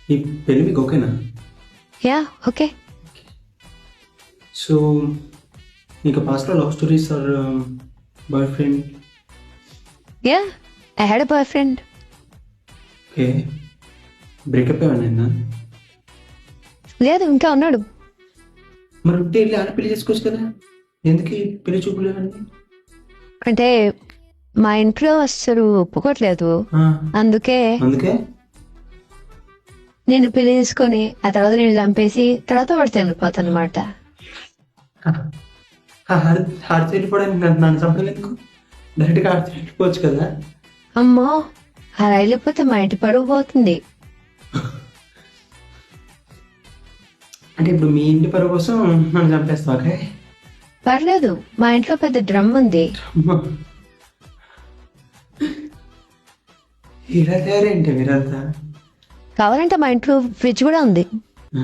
ఈ పెళ్లి మీకు ఓకేనా? Yeah okay. సో మీకు పాస్ట్లో love stories or boyfriend? Yeah I had a boyfriend. Okay, breakup ఏమైనా అయిందా? లేదు, ఇంకా ఉన్నాడు. మరి ఉంటే వెళ్ళి ఆడ పెళ్లి చేసుకోవచ్చు కదా, ఎందుకు ఈ పెళ్లి చూపులు ఇవన్నీ? అంటే మా ఇంట్లో అస్సలు ఒప్పుకోవట్లేదు. ఆ, అందుకే అందుకే నేను పెళ్లి చేసుకొని ఆ తర్వాత నేను చంపేసి తర్వాత పడితే వెళ్ళిపోతాను అనమాట. ఆడితే వెళ్ళిపోవడానికి నన్ను చంపలేదు ఎందుకు? డైరెక్ట్గా ఆడితే వెళ్ళిపోవచ్చు కదా. అమ్మో, అలా వెళ్ళిపోతే మా ఇంటి పరువు పోతుంది. అంటే ఇప్పుడు మీ ఇంటి పరువు కోసం నన్ను చంపేస్తావు? ఓకే, పర్లేదు, మా ఇంట్లో పెద్ద డ్రమ్ ఉంది. ఇలా తయారేంటి మీరంతా? కావాలంటే మా ఇంట్లో ఫ్రిడ్జ్ కూడా ఉంది. ఆ?